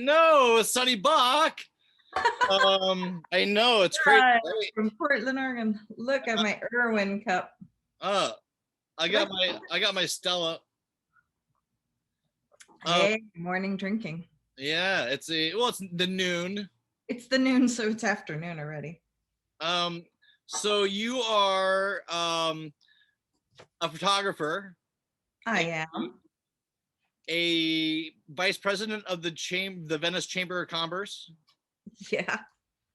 know, Sonny Bach. I know it's crazy. Hi, Right? from Portland, Oregon. Look at my Irwin cup. I got my Stella. Hey, morning drinking. Yeah, it's the noon. It's the noon, so it's afternoon already. So you are a photographer. I am. A vice president of the Venice Chamber of Commerce. Yeah.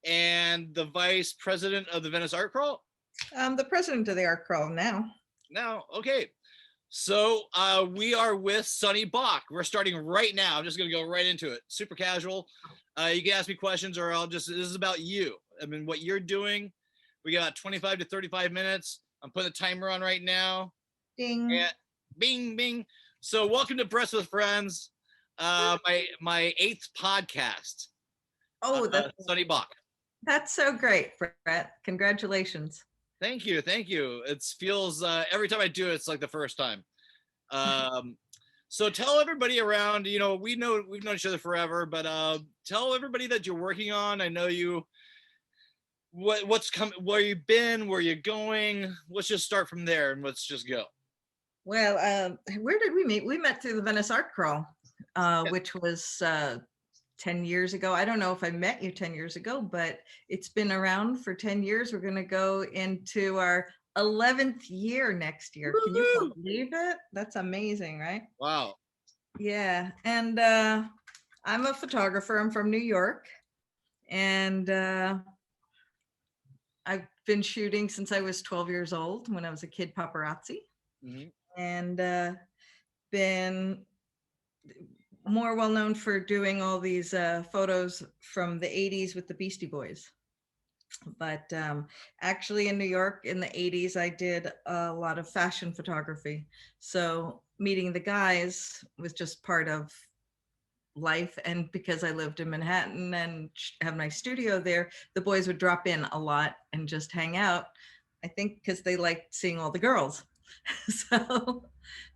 And the vice president of the Venice Art Crawl. I'm the president of the art crawl now. Okay. So we are with Sonny Bach. We're starting right now. I'm just going to go right into it. Super casual. You can ask me questions, or this is about you. I mean, what you're doing. We got 25 to 35 minutes. I'm putting the timer on right now. Ding. And bing, bing. So welcome to Breasts with Friends, my 8th podcast. Oh, that's Sonny Bach. That's so great, Brett. Congratulations. Thank you. It feels every time I do it, it's like the first time. So tell everybody around. We've known each other forever, but tell everybody that you're working on. I know you. What's coming? Where you've been? Where you're going? Let's just start from there and let's just go. Well, where did we meet? We met through the Venice Art Crawl, which was 10 years ago. I don't know if I met you 10 years ago, but it's been around for 10 years. We're going to go into our 11th year next year. Woo-hoo! Can you believe it? That's amazing, right? Wow. Yeah. And I'm a photographer. I'm from New York. And I've been shooting since I was 12 years old, when I was a kid paparazzi. Mm-hmm. And been more well known for doing all these photos from the 80s with the Beastie Boys. But actually in New York in the 80s, I did a lot of fashion photography. So meeting the guys was just part of life. And because I lived in Manhattan and have my studio there, the boys would drop in a lot and just hang out. I think because they liked seeing all the girls. So,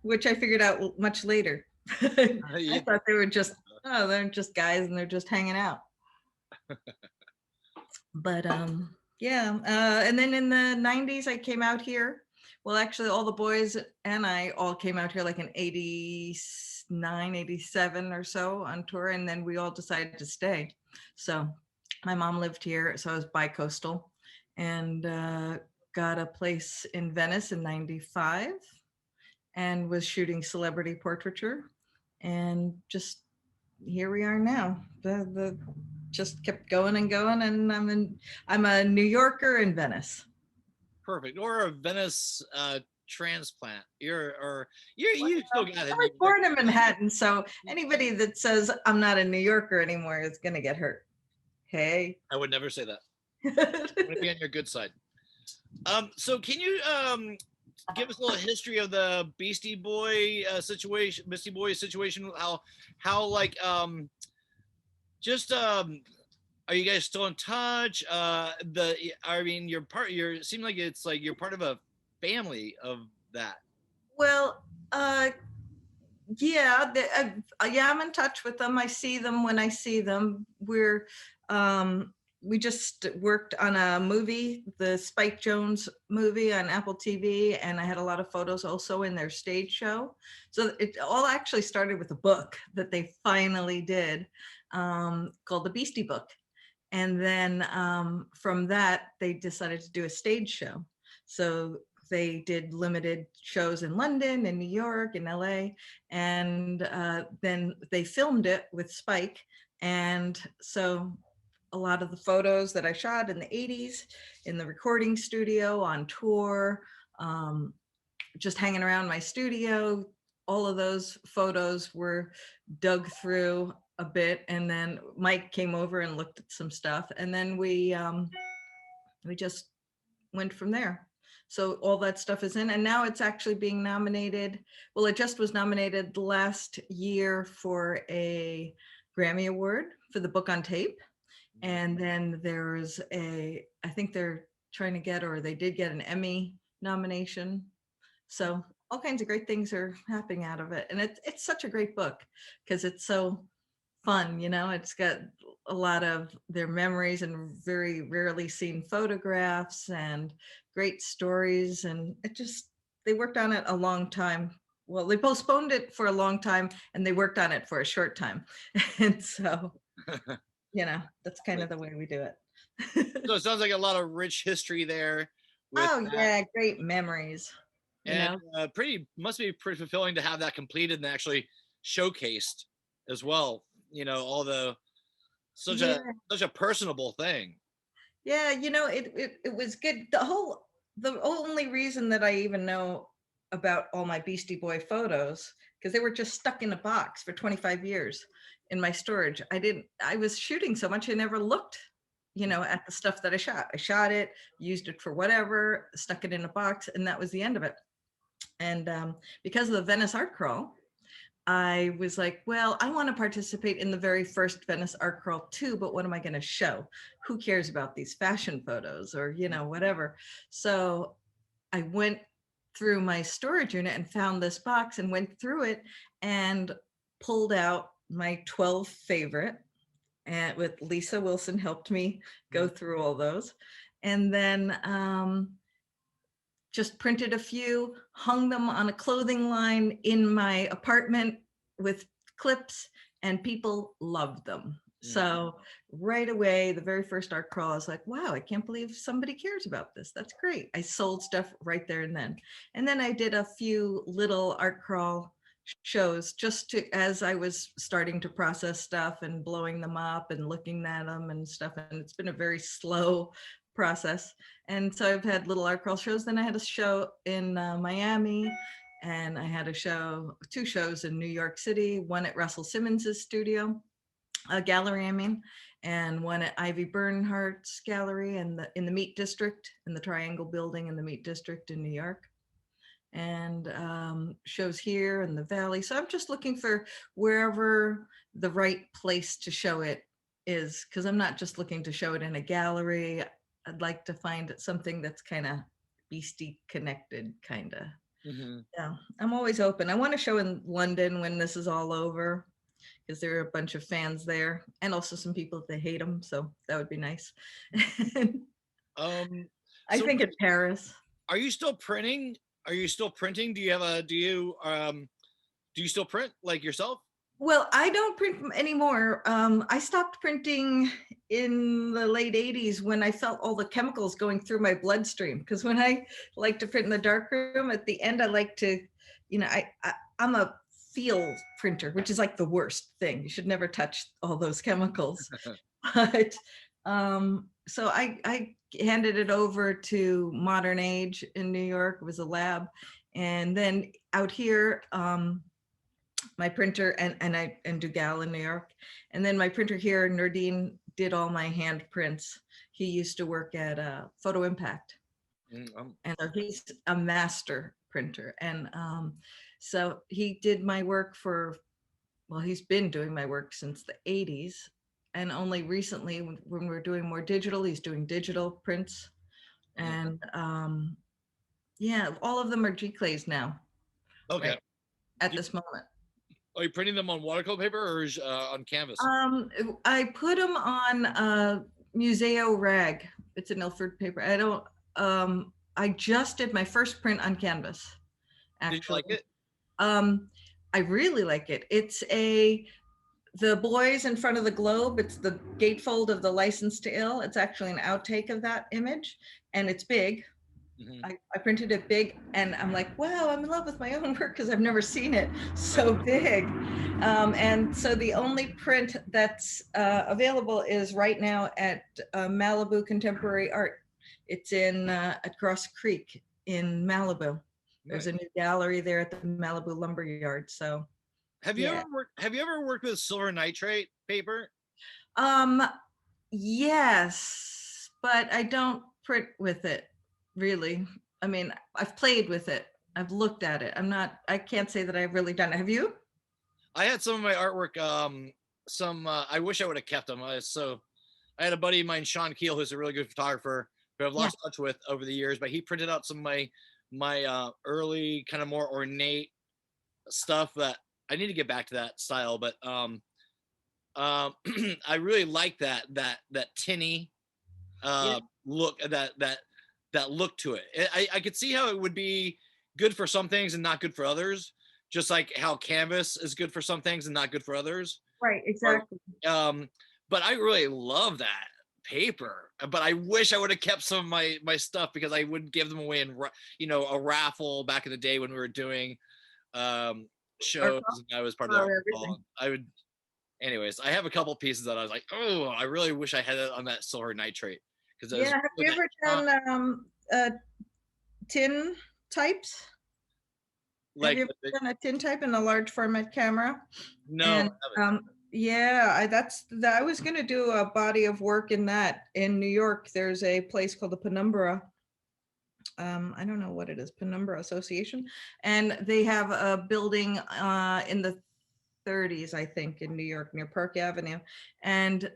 which I figured out much later. I thought they were they're just guys and they're just hanging out. But yeah, and then in the 90s I came out here. Well, actually all the boys and I all came out here like in 89, 87 or so on tour, and then we all decided to stay. So my mom lived here, so I was bi-coastal, and got a place in Venice in 95 and was shooting celebrity portraiture, and just here we are now. The just kept going and going, and I'm a New Yorker in Venice. Perfect. Or a Venice transplant. You still got it. I was born in Manhattan, so anybody that says I'm not a New Yorker anymore is gonna get hurt. Hey. I would never say that. I'm gonna be on your good side. So can you give us a little history of the Beastie Boy situation? How like are you guys still in touch? Seem like it's like you're part of a family of that. Well, yeah, I'm in touch with them. I see them when I see them. We just worked on a movie, the Spike Jonze movie on Apple TV, and I had a lot of photos also in their stage show. So it all actually started with a book that they finally did called The Beastie Book. And then from that, they decided to do a stage show. So they did limited shows in London and New York and LA. And then they filmed it with Spike. And so a lot of the photos that I shot in the 80s in the recording studio, on tour, just hanging around my studio, all of those photos were dug through a bit, and then Mike came over and looked at some stuff, and then we just went from there. So all that stuff is in, and now it's actually being nominated. Well, it just was nominated last year for a Grammy Award for the book on tape. And then there's I think they're trying to get, or they did get, an Emmy nomination. So all kinds of great things are happening out of it. And it's such a great book because it's so fun, it's got a lot of their memories and very rarely seen photographs and great stories. And they worked on it a long time. Well, they postponed it for a long time and they worked on it for a short time. And so, that's kind of the way we do it. So it sounds like a lot of rich history there with Oh that. yeah, great memories, you And know. pretty must be pretty fulfilling to have that completed and actually showcased as well. All the such a Yeah. such a personable thing. Yeah, it was good. The only reason that I even know about all my Beastie Boy photos, because they were just stuck in a box for 25 years in my storage. I was shooting so much I never looked, at the stuff that I shot. I shot it, used it for whatever, stuck it in a box, and that was the end of it. And because of the Venice Art Crawl, I was like, well, I want to participate in the very first Venice Art Crawl too, but what am I going to show? Who cares about these fashion photos or, whatever. So I went through my storage unit and found this box and went through it and pulled out my 12 favorite. And with Lisa Wilson helped me go Mhm. through all those. And then just printed a few, hung them on a clothing line in my apartment with clips, and people loved them. Mm. So right away, the very first art crawl, I was like, wow, I can't believe somebody cares about this. That's great. I sold stuff right there and then. And then I did a few little art crawl shows just to, as I was starting to process stuff and blowing them up and looking at them and stuff. And it's been a very slow process. And so I've had little art crawl shows. Then I had a show in Miami, and I had two shows in New York City, one at Russell Simmons's studio, a gallery, I mean, and one at Ivy Bernhardt's gallery in the Meat District, in the Triangle Building in the Meat District in New York, and shows here in the Valley. So I'm just looking for wherever the right place to show it is, because I'm not just looking to show it in a gallery. I'd like to find something that's kind of beastie connected, kind of. Mhm. Yeah, I'm always open. I want to show in London when this is all over, because there are a bunch of fans there and also some people that hate them. So that would be nice. Um, I so think in Paris. are you still printing? Are you still printing? Do you still print like yourself? Well, I don't print anymore. I stopped printing in the late 80s when I felt all the chemicals going through my bloodstream. Because when I like to print in the dark room, at the end, I like to, I'm a field printer, which is like the worst thing. You should never touch all those chemicals. But so I handed it over to Modern Age in New York. It was a lab. And then out here, my printer and Dugal in New York. And then my printer here, Nordine, did all my hand prints. He used to work at Photo Impact. And so he's a master printer. And so he did my work well, he's been doing my work since the 80s. And only recently, when we're doing more digital, he's doing digital prints. And yeah, all of them are G-Clays now, Okay. right at Do- this moment. Are you printing them on watercolor paper or on canvas? I put them on Museo Rag. It's an Ilford paper. I just did my first print on canvas, Did you actually. like it? Um, I really like it. The boys in front of the globe. It's the gatefold of the License to Ill. It's actually an outtake of that image, and it's big. Mhm. I printed it big, and I'm like, wow, I'm in love with my own work because I've never seen it so big. And so the only print that's available is right now at Malibu Contemporary Art. It's in at Cross Creek in Malibu. There's a Nice. new gallery there at the Malibu Lumber Yard. So yeah. Have you ever worked with silver nitrate paper? Um, yes, but I don't print with it really. I mean, I've played with it. I've looked at it. I can't say that I've really done it. Have you? I had some of my artwork. Some I wish I would have kept them. I had a buddy of mine, Sean Keel, who's a really good photographer, who I've Yeah. lost touch with over the years. But he printed out some of my early kind of more ornate stuff that I need to get back to that style. But Um, I really like that tinny Yeah. look, that look to it. I could see how it would be good for some things and not good for others, just like how canvas is good for some things and not good for others. Right, Or, exactly. but I really love that paper. But I wish I would have kept some of my stuff because I would give them away in a raffle back in the day when we were doing um, Or shows and I was part of the art color hall. everything. I would, anyways. I have a couple pieces that I was like, oh, I really wish I had it on that silver nitrate because I was Yeah, have with you that. ever done tin types? Have Like you ever done a tin type in a large format camera? no, And I haven't. yeah, I was going to do a body of work in that in New York. There's a place called the Penumbra. I don't know what it is, Penumbra Association, and they have a building in the 30s, I think, in New York near Park Avenue, and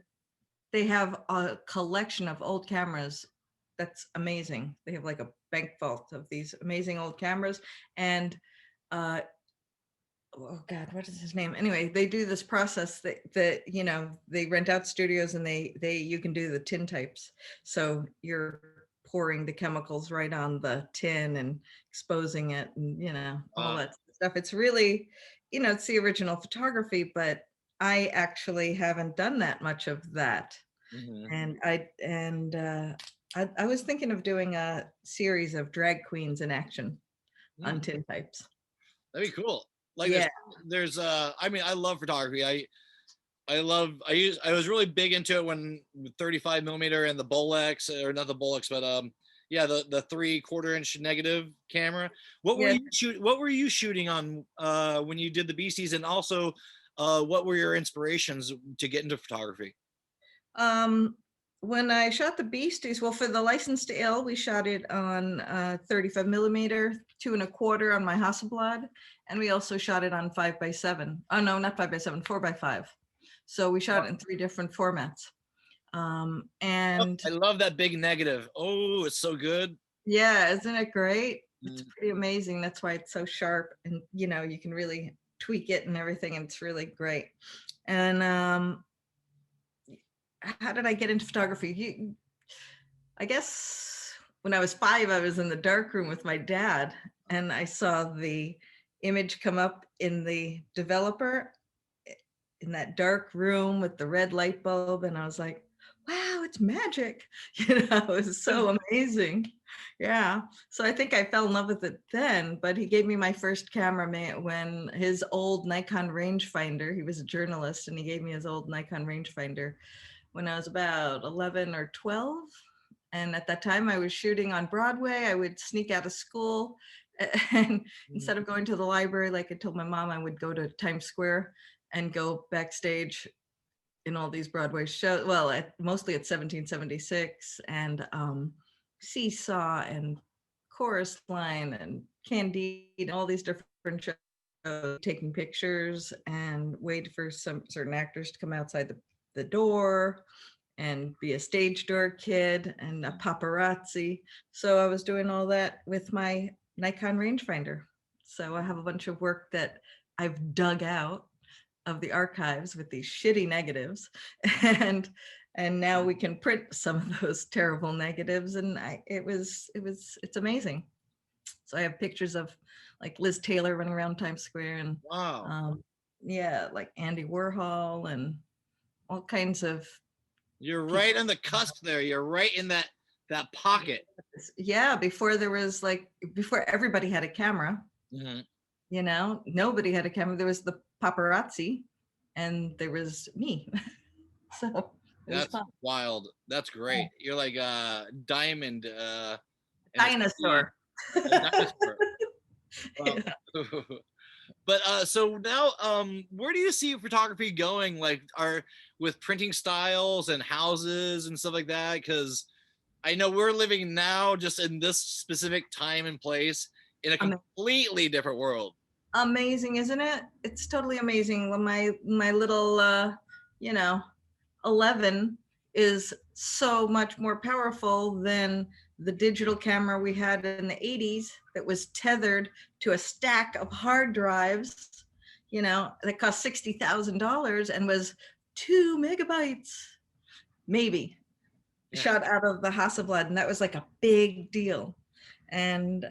they have a collection of old cameras that's amazing. They have like a bank vault of these amazing old cameras, and uh, oh God, what is his name? Anyway, they do this process that they rent out studios and you can do the tin types. So you're pouring the chemicals right on the tin and exposing it and all Uh, that stuff. It's really, it's the original photography, but I actually haven't done that much of that. mhm. And I was thinking of doing a series of drag queens in action on Mm, tin types. that'd be cool. Like Yeah. I mean, I love photography. I was really big into it when 35 millimeter and the Bolex, or not the Bolex, but yeah, the 3/4 inch negative camera. Yeah. What were you shooting on when you did the beasties, and also what were your inspirations to get into photography? Um, when I shot the Beasties, well, for the License to Ill, we shot it on 35 millimeter, 2 1/4 on my Hasselblad, and we also shot it on 5x7. Oh no, not 5x7, 4x5. So we shot it in 3 different formats. Oh, And I love that big negative. Oh, it's so good. yeah, isn't it great? It's Mm. pretty amazing. That's why it's so sharp, and you can really tweak it and everything. And it's really great. And how did I get into photography? I guess when I was 5, I was in the dark room with my dad, and I saw the image come up in the developer in that dark room with the red light bulb, and I was like, wow, it's magic. It was so amazing. Yeah. So I think I fell in love with it then, but he gave me my first camera when his old Nikon rangefinder, he was a journalist, and he gave me his old Nikon rangefinder when I was about 11 or 12. And at that time, I was shooting on Broadway. I would sneak out of school. And instead of going to the library, like I told my mom, I would go to Times Square and go backstage in all these Broadway shows. Well, mostly at 1776 and Seesaw and Chorus Line and Candide, and all these different shows, taking pictures and wait for some certain actors to come outside the door and be a stage door kid and a paparazzi. So I was doing all that with my Nikon rangefinder. So I have a bunch of work that I've dug out of the archives with these shitty negatives, and now we can print some of those terrible negatives, and it's amazing. So I have pictures of like Liz Taylor running around Times Square, and Wow. yeah, like Andy Warhol and all kinds of You're people. right on the cusp there. You're right in that pocket. Yeah, before everybody had a camera, Mhm. nobody had a camera. There was the paparazzi and there was me. So it was That's fun. wild. That's Yeah. great. You're like Diamond in the city, Dinosaur. a dinosaur. Wow. Yeah. But so now where do you see photography going, like are with printing styles and houses and stuff like that? Because I know we're living now just in this specific time and place in a Ama- completely different world. Amazing, isn't it? It's totally amazing. When my little you know 11 is so much more powerful than the digital camera we had in the 80s that was tethered to a stack of hard drives, that cost $60,000 and was 2 megabytes, maybe, Yeah. shot out of the Hasselblad, and that was like a big deal. And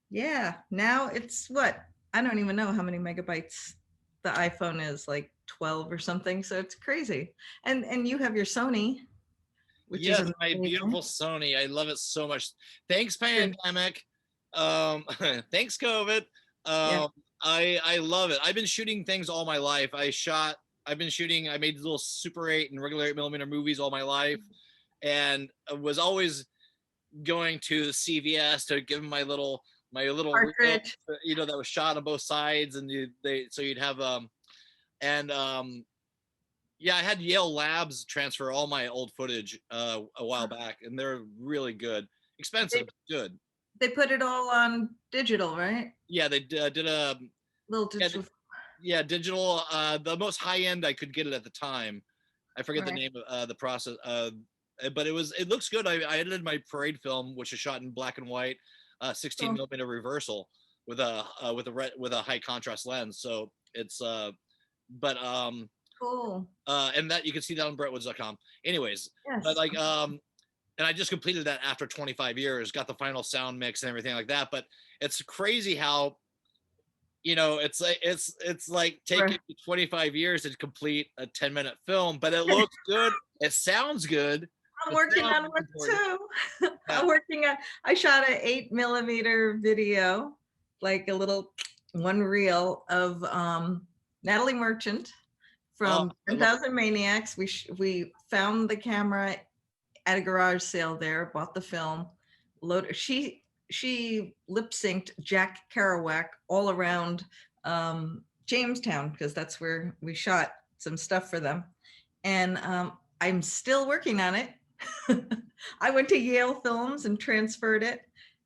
yeah, now it's what? I don't even know how many megabytes the iPhone is, like 12 or something. So it's crazy. And you have your Sony, which is Yes, my amazing. beautiful Sony. I love it so much. Thanks, Good. pandemic. Um, thanks, COVID. Yeah. Um, I love it. I've been shooting things all my life. I've been shooting. I made little Super 8 and regular 8mm movies all my life, and I was always going to the CVS to give them my little reel, Partridge. that was shot on both sides, and you'd have and yeah, I had Yale Labs transfer all my old footage a while back, and they're really good. They Expensive, good. they put it all on digital, right? Yeah, they did a Little yeah, digital. yeah, digital. The most high end I could get it at the time. I forget the Right. name of the process. But it looks good. I edited my parade film, which is shot in black and white, 16 Cool. millimeter reversal with a high contrast lens. So it's but Cool. and that you can see that on brentwoods.com. Anyways, but Yes. like and I just completed that after 25 years, got the final sound mix and everything like that. But it's crazy how it's like taking Right. 25 years to complete a 10-minute film, but it looks good. It sounds good. I'm The working sound on is one important. too. Yeah. I'm working on, I shot an 8 millimeter video, like a little one reel of Natalie Merchant Oh, from I love it. 10,000 Maniacs. We found the camera at a garage sale there, bought the film, loaded. She lip synced Jack Kerouac all around Jamestown, because that's where we shot some stuff for them. And I'm still working on it. I went to Yale Films and transferred it,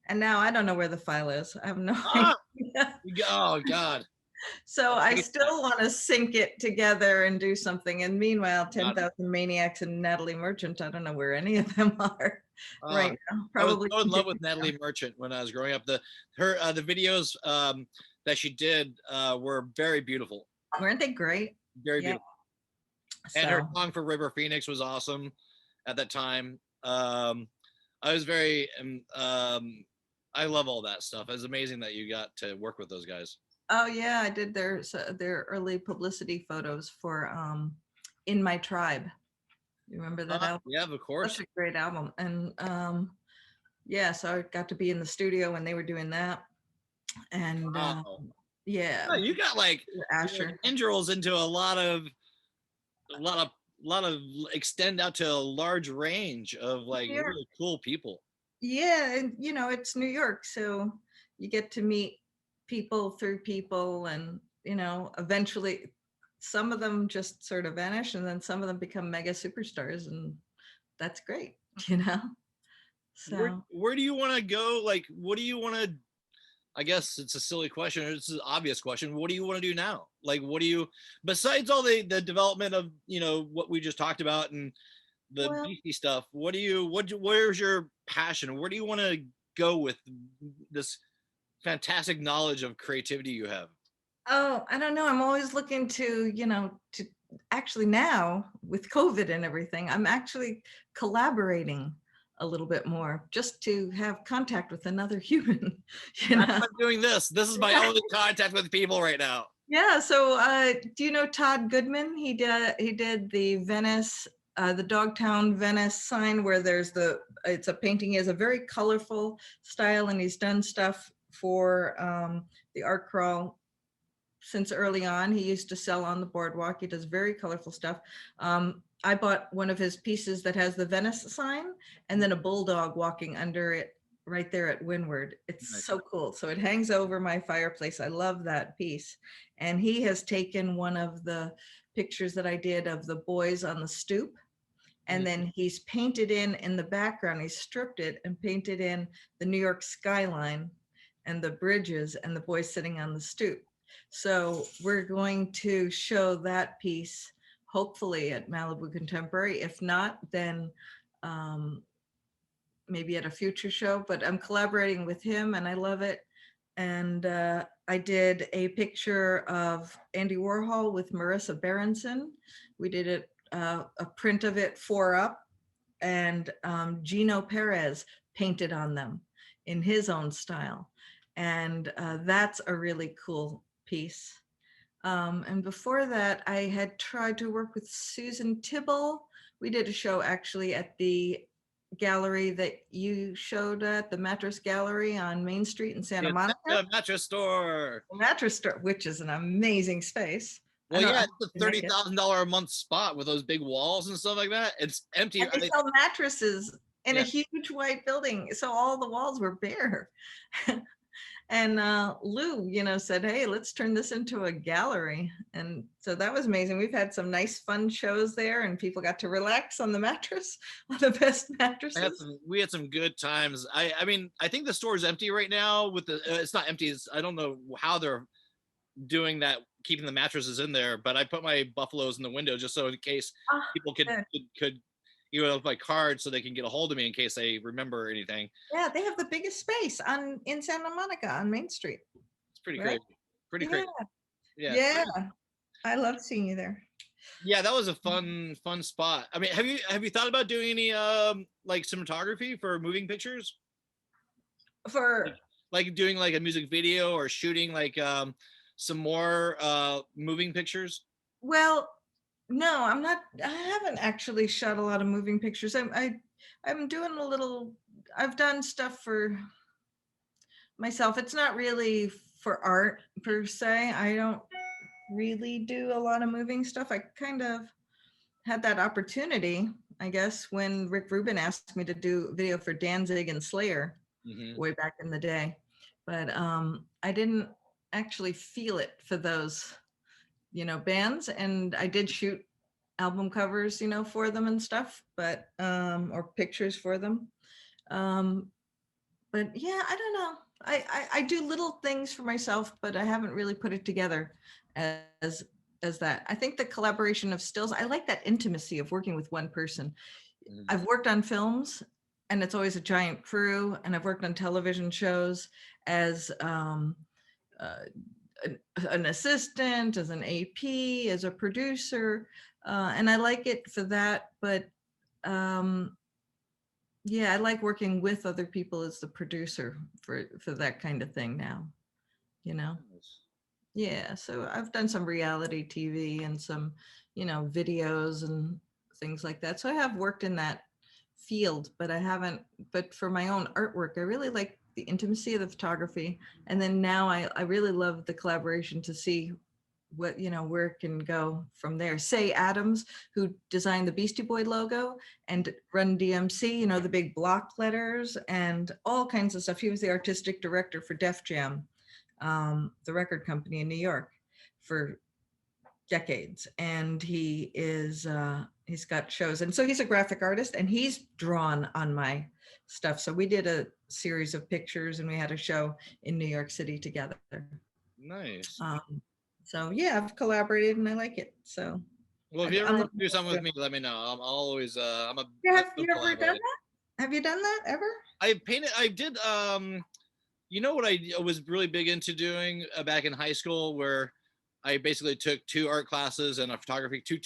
and now I don't know where the file is. I have no Ah, idea. oh God. So I I hate that. still want to sync it together and do something. And meanwhile, God. 10,000 Maniacs and Natalie Merchant, I don't know where any of them are Uh, right now. I was Probably so in love with continue now. Natalie Merchant when I was growing up. The videos that she did were very beautiful, Weren't they great? very Yeah. beautiful. And her So, song for River Phoenix was awesome at that time. I was very I love all that stuff. It's amazing that you got to work with those guys. oh yeah, I did their early publicity photos for In My Tribe. You remember that album? Yeah, of Such course. a great album. And yeah, so I got to be in the studio when they were doing that. And Wow. yeah, Yeah, you got like Asher. tendrils into a lot of extend out to a large range of like Yeah, really cool people. yeah, and it's New York, so you get to meet people through people, and eventually some of them just sort of vanish, and then some of them become mega superstars, and that's great, you know. Where So where do you want to go? Like, what do you want to? I guess it's a silly question. It's an obvious question. What do you want to do now? Like, what do you, besides all the development of what we just talked about and the well, beefy stuff? Where's your passion? Where do you want to go with this fantastic knowledge of creativity you have? oh, I don't know. I'm always looking to actually now with COVID and everything, I'm actually collaborating a little bit more just to have contact with another human, you That's know. why I'm doing this. This is my only contact with people right now. Yeah, so do you know Todd Goodman? He did the Venice, the Dogtown Venice sign, where it's a painting. He has a very colorful style, and he's done stuff for the art crawl since early on. He used to sell on the boardwalk. He does very colorful stuff. I bought one of his pieces that has the Venice sign and then a bulldog walking under it right there at Windward. It's Nice. so cool. So it hangs over my fireplace. I love that piece. And he has taken one of the pictures that I did of the boys on the stoop, and then he's painted in the background, he stripped it and painted in the New York skyline and the bridges and the boys sitting on the stoop. So we're going to show that piece hopefully at Malibu Contemporary. If not, then maybe at a future show. But I'm collaborating with him and I love it. And I did a picture of Andy Warhol with Marissa Berenson. We did it, a print of it 4 up, and Gino Perez painted on them in his own style. And that's a really cool piece. And before that, I had tried to work with Susan Tibble. We did a show actually at the gallery that you showed at, the Mattress Gallery on Main Street in Santa It's Monica. the mattress store. The Mattress Store, which is an amazing space. Well, yeah, I it's a like it. $30,000 a month spot with those big walls and stuff like that. It's empty. And they sell mattresses in a Yeah. huge white building, so all the walls were bare. And Lou, said, "Hey, let's turn this into a gallery." And so that was amazing. We've had some nice, fun shows there, and people got to relax on the mattress, on the best mattresses. We had some good times. I mean, I think the store is empty right now. With the, it's not empty. I don't know how they're doing that, keeping the mattresses in there. But I put my buffaloes in the window just so in case people could with my card so they can get a hold of me in case they remember anything. Yeah, they have the biggest space in Santa Monica on Main Street. It's pretty right? crazy. Pretty crazy. Yeah. I love seeing you there. Yeah, that was a fun spot. I mean, have you thought about doing any like cinematography for moving pictures? For like doing like a music video or shooting like some more moving pictures? Well, no, I'm not. I haven't actually shot a lot of moving pictures. I'm doing a little. I've done stuff for myself. It's not really for art per se. I don't really do a lot of moving stuff. I kind of had that opportunity, I guess, when Rick Rubin asked me to do video for Danzig and Slayer way back in the day. But I didn't actually feel it for those, bands. And I did shoot album covers, for them and stuff, but or pictures for them. But yeah, I don't know. I do little things for myself, but I haven't really put it together as that. I think the collaboration of stills, I like that intimacy of working with one person. I've worked on films and it's always a giant crew, and I've worked on television shows as an assistant, as an AP, as a producer, and I like it for that. But yeah, I like working with other people as the producer for that kind of thing now, Yeah, so I've done some reality TV and some, videos and things like that. So I have worked in that field, but I haven't, but for my own artwork, I really like the intimacy of the photography. And then now I really love the collaboration to see what, where it can go from there. Say Adams, who designed the Beastie Boy logo, and Run DMC, the big block letters and all kinds of stuff. He was the artistic director for Def Jam, the record company in New York, for decades. And he is he's got shows, and so he's a graphic artist, and he's drawn on my stuff. So we did a series of pictures and we had a show in New York City together. Nice. So yeah, I've collaborated and I like it. So well, if you ever want to do something with me, let me know. I'm always I'm a have you ever done that? Have you done that ever? I did you know what I was really big into doing back in high school, where I basically took 2 art classes and a photography, two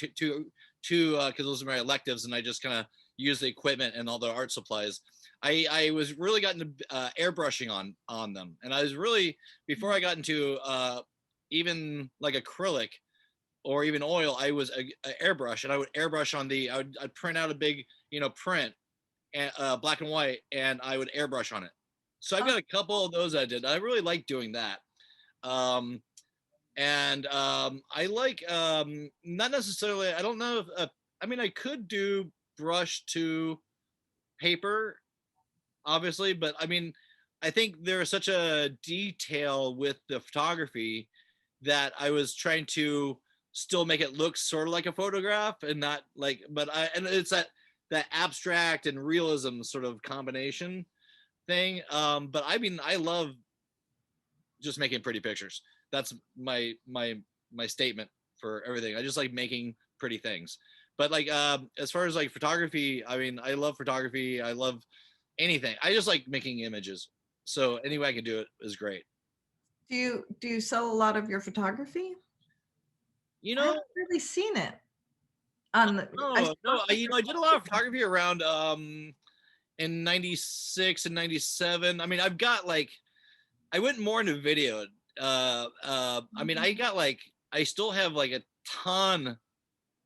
because those are my electives, and I just kind of used the equipment and all the art supplies. I was really got into airbrushing on them, and I was really, before I got into even like acrylic or even oil, I was a airbrush, and I would airbrush on I'd print out a big print, and black and white, and I would airbrush on it. So I've got a couple of those I did. I really like doing that. And I like not necessarily, I don't know if I mean, I could do brush to paper, obviously, but I mean, I think there's such a detail with the photography that I was trying to still make it look sort of like a photograph, and not like, and it's that abstract and realism sort of combination thing. But I mean, I love just making pretty pictures. That's my statement for everything. I just like making pretty things. But like as far as like photography, I mean, I love photography. I love anything. I just like making images. So any way I can do it is great. Do you sell a lot of your photography? You I know, haven't really seen it on the I no, saw no, I did a lot of photography around in 96 and 97. I mean, I've got like I went more into video. I mean, I got like I still have like ton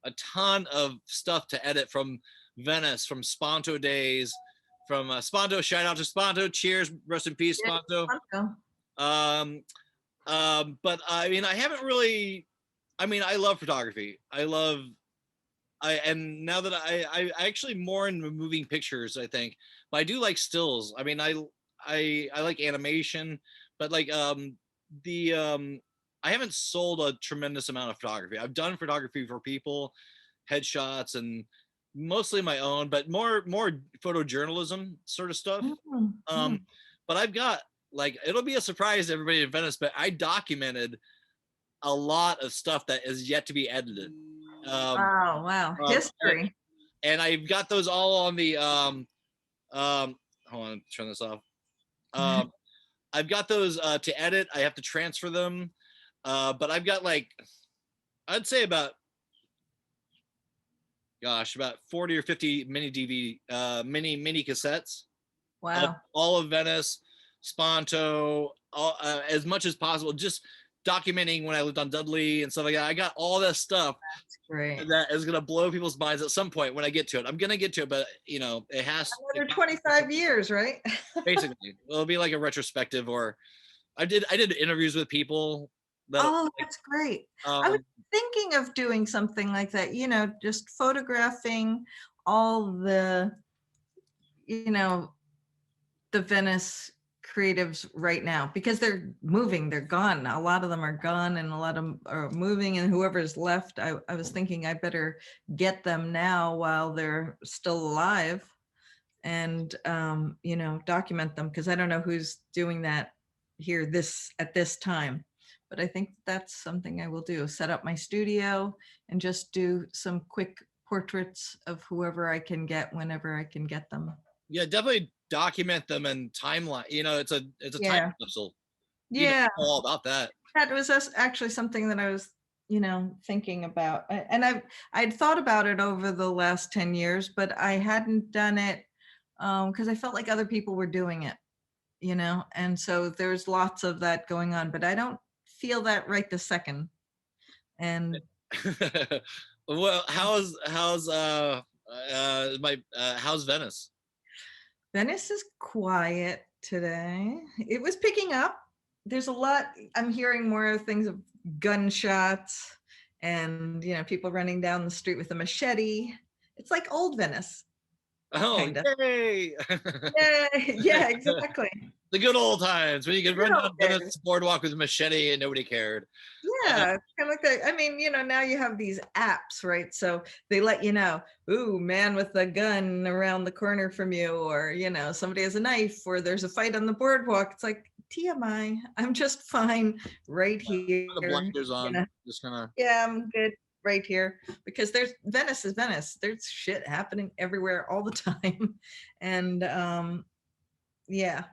a ton of stuff to edit from Venice, from Sponto days, from Sponto. Shout out to Sponto. Cheers, rest in peace, Sponto. Yeah. Um, but I mean, I haven't really. I mean, I love photography. And now that I actually more into moving pictures, I think, but I do like stills. I mean, I like animation, but like the I haven't sold a tremendous amount of photography. I've done photography for people, headshots, and mostly my own, but more photojournalism sort of stuff. Mm, Um, mm. but I've got like it'll be a surprise to everybody in Venice, but I documented a lot of stuff that is yet to be edited. Um, Wow, wow. um, History. and I've got those all on the hold on, turn this off. Um, I've got those to edit. I have to transfer them. But I've got like I'd say about about 40 or 50 mini DVD mini cassettes of Wow. all of Venice, Sponto, as much as possible, just documenting when I lived on Dudley and stuff like that. I got all that stuff That's great. that is gonna blow people's minds at some point when I get to it. I'm gonna get to it, but you know, it Another 25 years, right? basically it'll be like a retrospective. Or I did interviews with people that Oh, that's great. I was um thinking of doing something like that, just photographing all you know, the Venice creatives right now because they're moving, they're gone. A lot of them are gone and a lot of them are moving, and whoever's left, I was thinking I better get them now while they're still alive and document them because I don't know who's doing that here at this time. But I think that's something I will do. Set up my studio and just do some quick portraits of whoever I can get whenever I can get them. yeah, definitely document them and timeline. You know, it's a time Yeah. capsule. You know Yeah. all about that. That was actually something that I was, thinking about. And I'd thought about it over the last 10 years, but I hadn't done it because I felt like other people were doing it, and so there's lots of that going on, but I don't feel that right this second. And Well, how's Venice? Venice is quiet today. It was picking up. There's a lot. I'm hearing more things of gunshots and, people running down the street with a machete. It's like old Venice, Oh, kind of. yay! Yeah, yeah, exactly. The good old times when you could Good run old down days. Venice boardwalk with a machete and nobody cared. Yeah, it's kind of like that. I mean, now you have these apps, right? So they let you know, ooh, man with a gun around the corner from you, or, somebody has a knife, or there's a fight on the boardwalk. It's like, TMI, I'm just fine right Put the here. blinders on, just kind of. Yeah, I'm good right here because Venice is Venice. There's shit happening everywhere all the time. And yeah,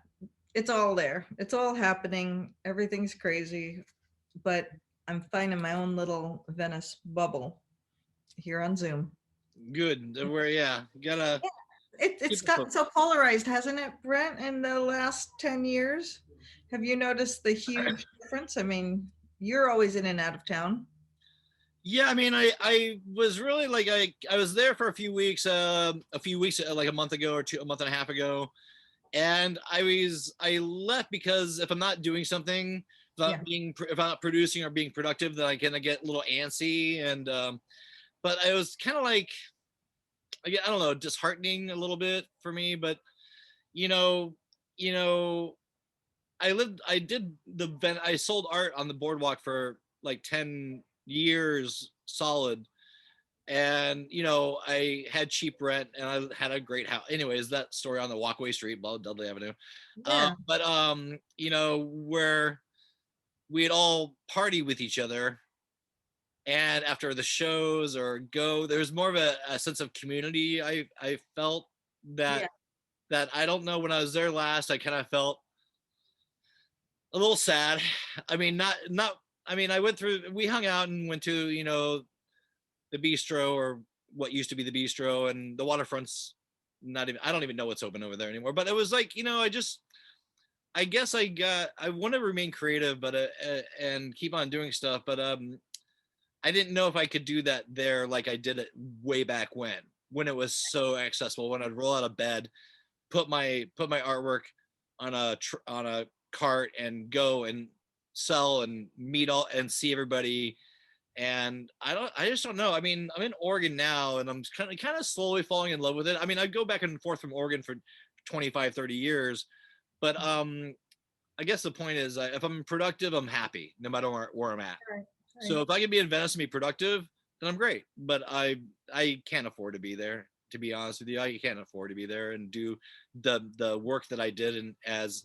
it's all there. It's all happening. Everything's crazy, but I'm finding my own little Venice bubble here on Zoom. Good. Where, yeah, gotta Yeah, it's keep the gotten focus. so polarized, hasn't it, Brent, in the last 10 years? Have you noticed the huge difference? I mean, you're always in and out of town. Yeah, I mean, I was really like I was there for a few weeks like a month ago or a month and a half ago, and I left because if I'm not doing something, Yeah. if I'm not producing or being productive, then I kind of get a little antsy. And but I was kind of like I don't know, disheartening a little bit for me. But you know, you know, I sold art on the boardwalk for like 10 years solid. And I had cheap rent and I had a great house. Anyways, that story on the walkway street, Dudley Avenue. Yeah. But where we'd all party with each other, and after the shows or go, there's more of a sense of community. I felt Yeah. that I don't know, when I was there last, I kind of felt a little sad. I mean, not. I mean, we hung out and went to the bistro, or what used to be the bistro, and the waterfront's not even. I don't even know what's open over there anymore. But it was like, I guess I want to remain creative, but and keep on doing stuff, but I didn't know if I could do that there like I did it way back when it was so accessible. When I'd roll out of bed, put my artwork on a cart and go and sell and meet all and see everybody. And I just don't know. I mean, I'm in Oregon now, and I'm kind of slowly falling in love with it. I mean, I go back and forth from Oregon for 25, 30 years, but I guess the point is, if I'm productive, I'm happy no matter where I'm at. Right, So right. if I can be in Venice and be productive, then I'm great. But I can't afford to be there. To be honest with you, I can't afford to be there and do the work that I did, and as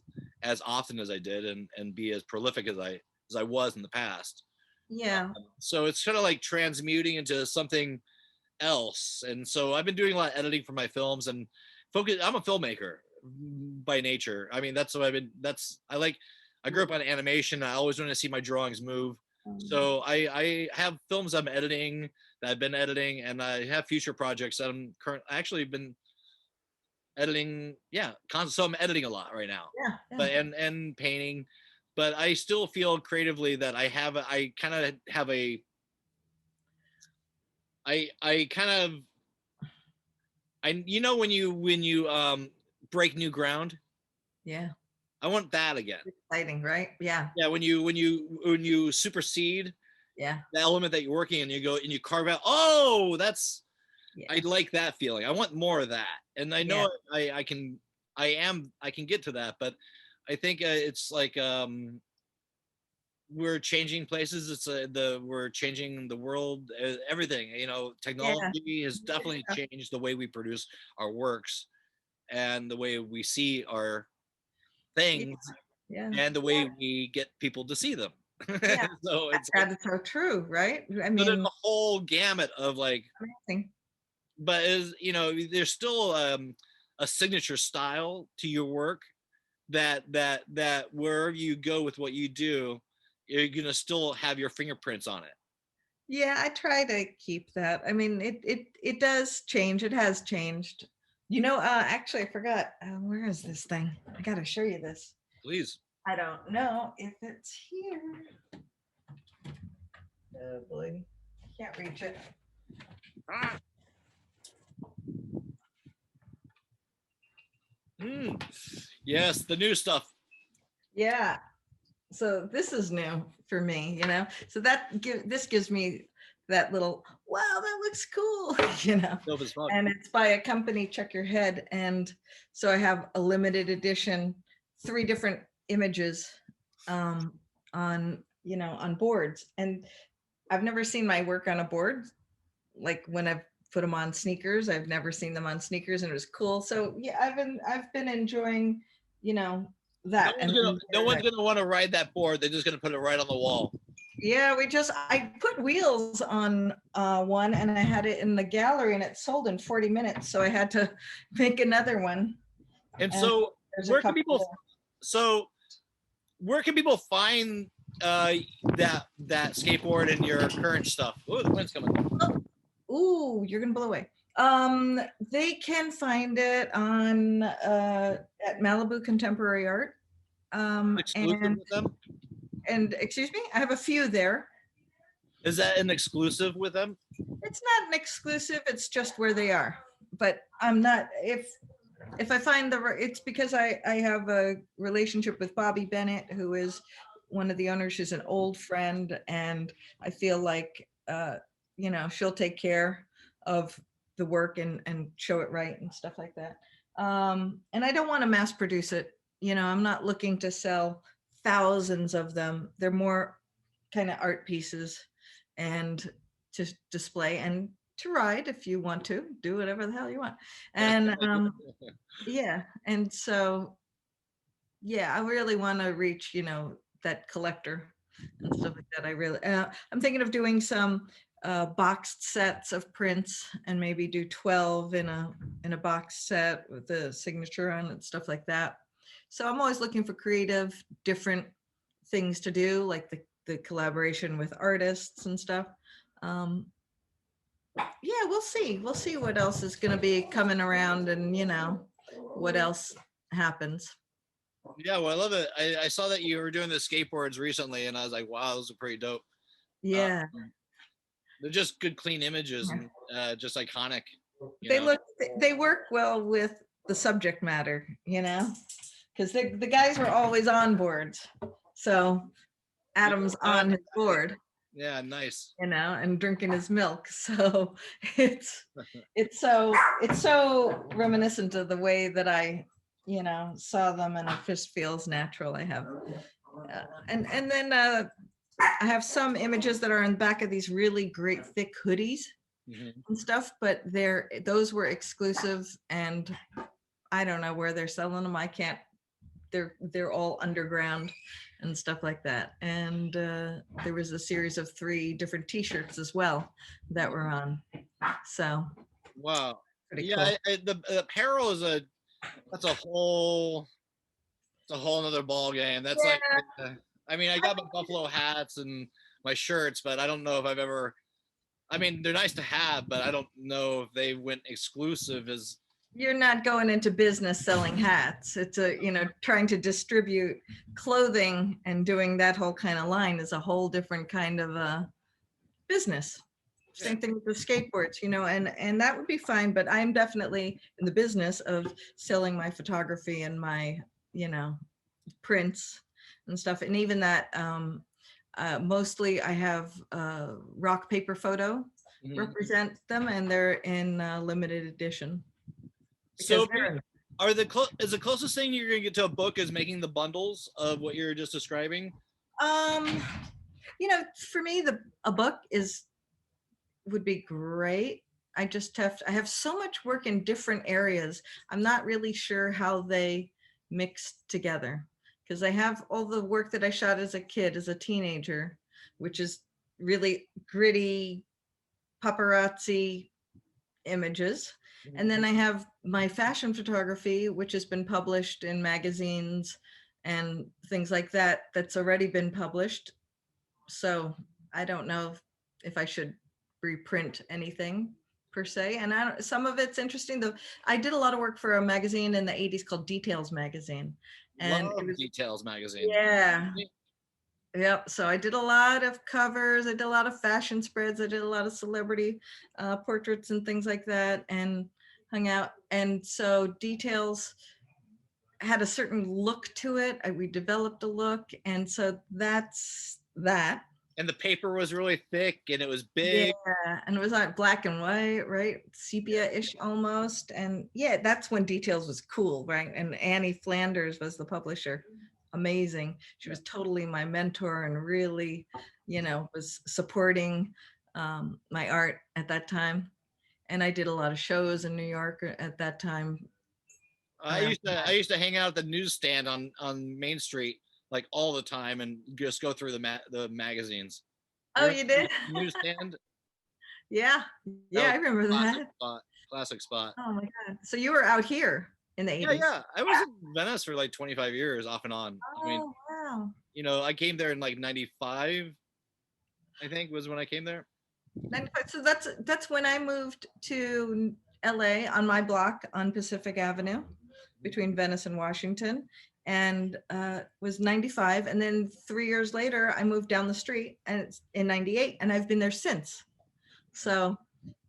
often as I did, and be as prolific as I was in the past. Yeah. So it's kind of like transmuting into something else. And so I've been doing a lot of editing for my films and focus. I'm a filmmaker by nature. I mean, that's what I've been. I grew up on animation. I always want to see my drawings move. So I have films I'm editing that I've been editing, and I have future projects that I actually been editing. Yeah, so I'm editing a lot right now, Yeah, yeah. but and painting. But I still feel creatively that I kind of have a I kind of when you break new ground. Yeah. I want that again. Exciting, right? Yeah. Yeah, when you supersede Yeah. the element that you're working in, you go and you carve out. Oh, I Yeah. like that feeling. I want more of that, and I Yeah. know I can get to that, but I think it's like we're changing places. It's we're changing the world. Everything, Yeah. technology has definitely Yeah. changed the way we produce our works and the way we see our Yeah. things Yeah. and the way we get people to see them. Yeah. So it's like, That is so true, right? I so there's mean, a whole gamut of like, amazing. but there's still a signature style to your work that wherever you go with what you do, you're gonna still have your fingerprints on it. Yeah, I try to keep that. I mean, it does change. It has changed. Actually, I forgot. Where is this thing? I got to show you this. Please. I don't know if it's here. Oh boy, can't reach it. Ah. Yes, the new stuff. Yeah. So this is new for me. So this gives me that little, wow, that looks cool, Dope as fuck. and it's by a company, Check Your Head. And so I have a limited edition, 3 different images on boards. And I've never seen my work on a board. Like when I've put them on sneakers, I've never seen them on sneakers, and it was cool. So yeah, I've been enjoying, No that. one's And gonna no one's gonna want to ride that board. They're just gonna put it right on the wall. yeah, I put wheels on one, and I had it in the gallery, and it sold in 40 minutes. So I had to make another one. And And so there's a where can couple people there. so where can people find that skateboard and your current stuff? Oh, the wind's coming. Ooh, you're gonna blow away. They can find it on at Malibu Contemporary Art. Exclusive with them? And excuse me, I have a few there. Is that an exclusive with them? It's not an exclusive, it's just where they are. But I'm not, if I find it's because I have a relationship with Bobby Bennett, who is one of the owners. She's an old friend, and I feel like she'll take care of the work and show it right and stuff like that. And I don't want to mass produce it. I'm not looking to sell thousands of them. They're more kind of art pieces, and to display and to ride. If you want to do whatever the hell you want. And yeah, and so yeah, I really want to reach that collector and stuff like that. I'm thinking of doing some boxed sets of prints, and maybe do 12 in a box set with the signature on it, stuff like that. So I'm always looking for creative, different things to do, like the collaboration with artists and stuff. Um, yeah, we'll see what else is going to be coming around, and what else happens. Yeah, well, I love it. I saw that you were doing the skateboards recently, and I was like, wow, those are pretty dope. Uh, Yeah, they're just good, clean images and just iconic. You they know. look they work well with the subject matter, because the guys were always on boards. So Adam's on his board, Yeah, nice. and drinking his milk. So it's it's so reminiscent of the way that I, saw them, and it just feels natural. I have, and then I have some images that are in the back of these really great thick hoodies Mhm. and stuff, but those were exclusive, and I don't know where they're selling them. I can't. They're all underground and stuff like that. And there was a series of 3 different T-shirts as well that were on. So Wow. pretty Yeah, cool. the apparel is that's a whole nother ball game. That's like, Yeah, I mean, I got my buffalo hats and my shirts, but I don't know if I've ever. I mean, they're nice to have, but I don't know if they went exclusive as. you're not going into business selling hats. It's trying to distribute clothing and doing that whole kind of line is a whole different kind of business. Yeah. Same thing with the skateboards, and that would be fine, but I'm definitely in the business of selling my photography and my, prints and stuff. And even that, mostly I have rock paper photo Mhm. represent them, and they're in limited edition. So, They're, is the closest thing you're gonna get to a book is making the bundles of what you're just describing? um, for me, a book would be great. I have so much work in different areas. I'm not really sure how they mix together, because I have all the work that I shot as a kid, as a teenager, which is really gritty paparazzi images. And then I have my fashion photography, which has been published in magazines and things like that, that's already been published. So I don't know if I should reprint anything per se. And some of it's interesting though. I did a lot of work for a magazine in the 80s called Details magazine. And it Love was, Details magazine. yeah. Yep. So I did a lot of covers. I did a lot of fashion spreads. I did a lot of celebrity portraits and things like that, and hung out. And so Details had a certain look to it. We developed a look. And so that's that. And the paper was really thick and it was Yeah, big. and it was like black and white, right? Sepia-ish almost. And yeah, that's when Details was cool, right? And Annie Flanders was the publisher. Amazing. She was totally my mentor and really, was supporting my art at that time. And I did a lot of shows in New York at that time around. I used to hang out at the newsstand on Main Street like all the time and just go through the magazines. You Oh, remember you did? the newsstand? Yeah. That Yeah, was I remember a classic that. spot. Classic spot. Oh my God. So you were out here in the Yeah, 80s. yeah. I was in Venice for like 25 years off and on. I mean, Oh, wow. I came there in like 95, I think was when I came there. 95. So that's when I moved to LA on my block on Pacific Avenue between Venice and Washington, and was 95. And then 3 years later, I moved down the street, and it's in 98, and I've been there since. So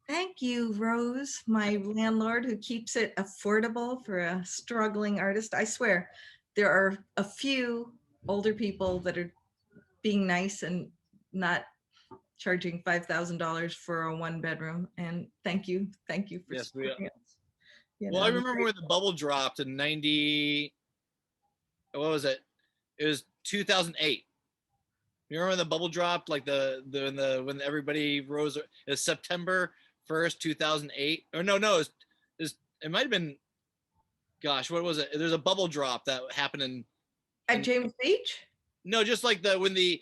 thank you, Rose, my landlord, who keeps it affordable for a struggling artist. I swear, there are a few older people that are being nice and not charging $5,000 for a 1 bedroom. And thank you for Yes, we supporting us. well, I remember when the bubble dropped in 90, what was it? It was 2008. You remember when the bubble dropped, like when everybody rose? It was September 1st, 2008. Or no, it might have been. Gosh, what was it? There's a bubble drop that happened At in James Beach. no, just like when the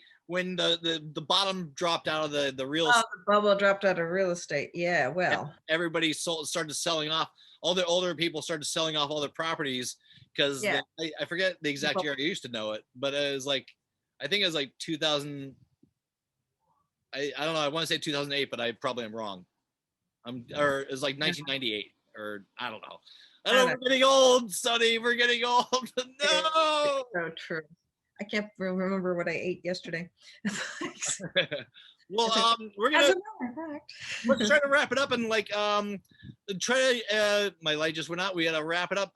bottom dropped out of the real Oh, estate, the bubble dropped out of real estate. Yeah, well, everybody started selling off. All the older people started selling off all their properties because yeah. I forget the exact Bubble- year. I used to know it, but it was like I think it was like 2000. I don't know. I want to say 2008, but I probably am wrong. Or it's like 1998, or I don't know. I don't know. We're getting old, Sonny. We're getting old. No. So true. I can't remember what I ate yesterday. Well, we're gonna let's try to wrap it up and like try to. My light just went out. We gotta wrap it up.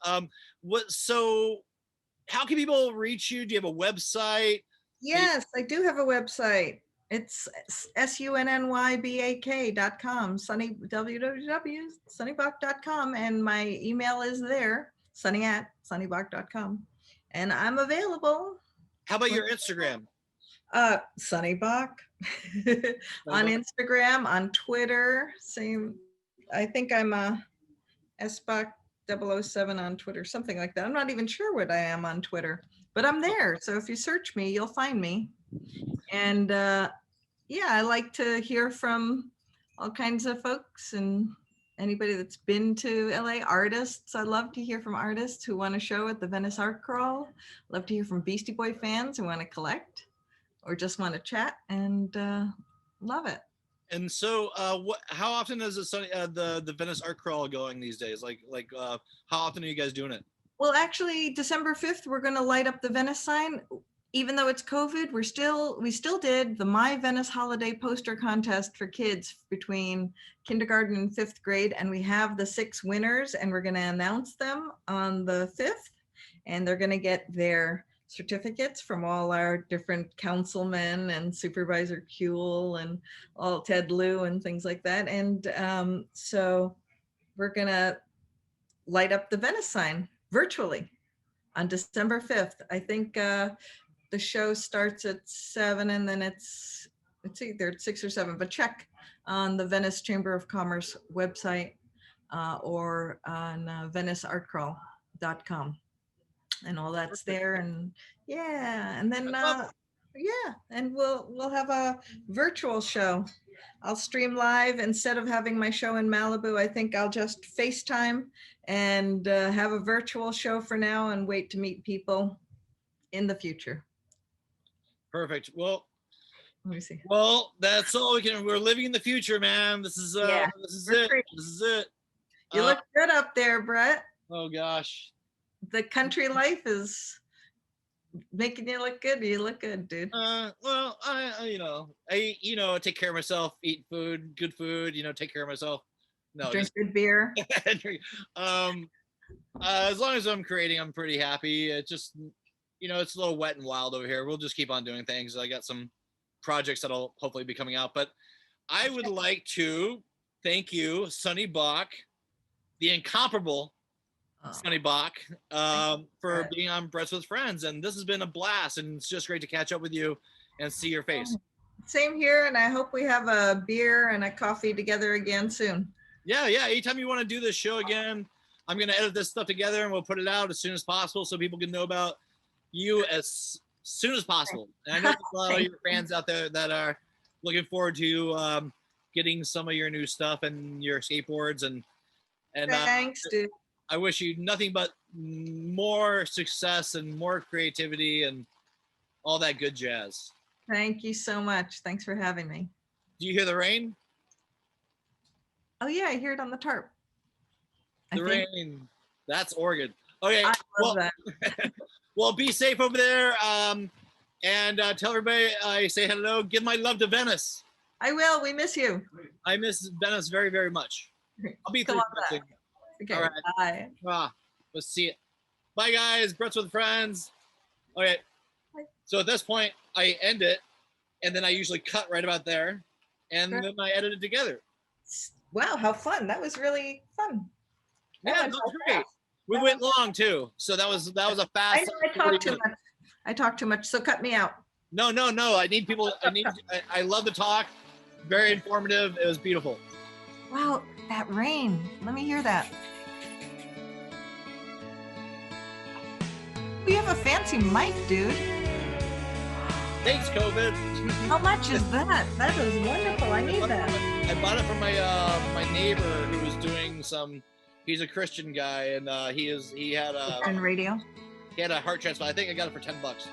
What? So, how can people reach you? Do you have a website? Yes, I do have a website. It's sunnybak.com, sunny www.sunnybak.com, and my email is there, sunny@sunnybak.com, and I'm available. How about your Instagram? Sunny Bak on Instagram, on Twitter. Same. I think I'm SBak 007 on Twitter, something like that. I'm not even sure what I am on Twitter, but I'm there. So if you search me, you'll find me. And yeah, I like to hear from all kinds of folks and anybody that's been to LA, artists. I love to hear from artists who want to show at the Venice Art Crawl. Love to hear from Beastie Boy fans who want to collect or just want to chat, and love it. And so, how often is the Venice Art Crawl going these days? How often are you guys doing it? Well, actually, December 5th, we're going to light up the Venice sign. Even though it's COVID, we still did the My Venice Holiday poster contest for kids between kindergarten and 5th grade, and we have the 6 winners, and we're going to announce them on the 5th, and they're going to get their certificates from all our different councilmen and Supervisor Kuehl and all Ted Lieu and things like that. And so we're going to light up the Venice sign virtually on December 5th. I think the show starts at 7, and then it's either at 6 or 7, but check on the Venice Chamber of Commerce website or on veniceartcrawl.com, and all that's there. And yeah, and then yeah, and we'll have a virtual show. I'll stream live instead of having my show in Malibu. I think I'll just FaceTime and have a virtual show for now and wait to meet people in the future. Perfect. Well, let me see. Well, that's all we can. We're living in the future, man. This is it. This is it. You look good up there, Brett. Oh gosh. The country life is making you look good. You look good, dude. Well, I take care of myself, eat food, good food, take care of myself. No, drink good beer. As long as I'm creating, I'm pretty happy. It just, it's a little wet and wild over here. We'll just keep on doing things. I got some projects that'll hopefully be coming out, but I would like to thank you, Sonny Bak, the incomparable Sonny Bak, for being on Brett's with Friends. And this has been a blast, and it's just great to catch up with you and see your face. Same here, and I hope we have a beer and a coffee together again soon. Yeah. Anytime you want to do this show again, I'm going to edit this stuff together and we'll put it out as soon as possible so people can know about you as soon as possible. And I know there's a lot of your fans out there that are looking forward to getting some of your new stuff and your skateboards. And thanks, dude. I wish you nothing but more success and more creativity and all that good jazz. Thank you so much. Thanks for having me. Do you hear the rain? Oh yeah, I hear it on the tarp. The rain. That's Oregon. Okay. I love that. Well, be safe over there. And tell everybody I say hello. Give my love to Venice. I will. We miss you. I miss Venice very, very much. I'll be through something. Okay. All right. Bye. Let's see it. Bye, guys. Brett's with Friends. Okay. Bye. So at this point, I end it, and then I usually cut right about there, and then I edit it together. Wow, how fun! That was really fun. Yeah, that was great. We went long too, so that was a fast. I talked too much. I talk too much, so cut me out. No. I need people. I love to talk. Very informative. It was beautiful. Wow, that rain. Let me hear that. We have a fancy mic, dude. Thanks, COVID. How much is that? That is wonderful. I need that. I bought it from my neighbor who was doing some. He's a Christian guy, and he had a on radio. He had a heart transplant. I think I got it for $10.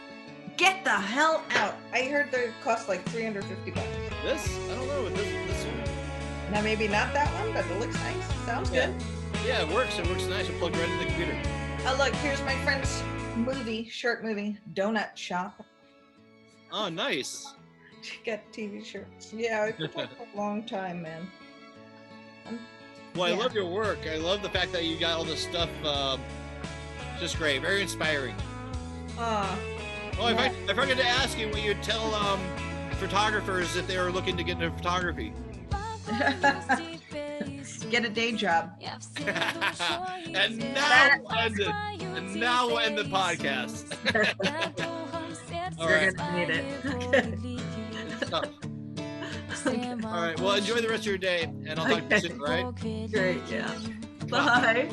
Get the hell out. I heard they cost like $350. This? I don't know. This one. Now maybe not that one, but it looks nice. Sounds good. Yeah, it works. It works nice. It plugged right into the computer. Oh, look, here's my friend's short movie, Donut Shop. Oh, nice. She got TV shirts. Yeah, it's been a long time, man. Well, I love your work. I love the fact that you got all this stuff. Just great. Very inspiring. Oh, I forgot to ask you what you'd tell photographers if they were looking to get into photography. Get a day job. And now we'll end the podcast. All You're right. gonna need it. All right. Well, enjoy the rest of your day, and I'll talk to you soon. All right. Great. Yeah. Bye.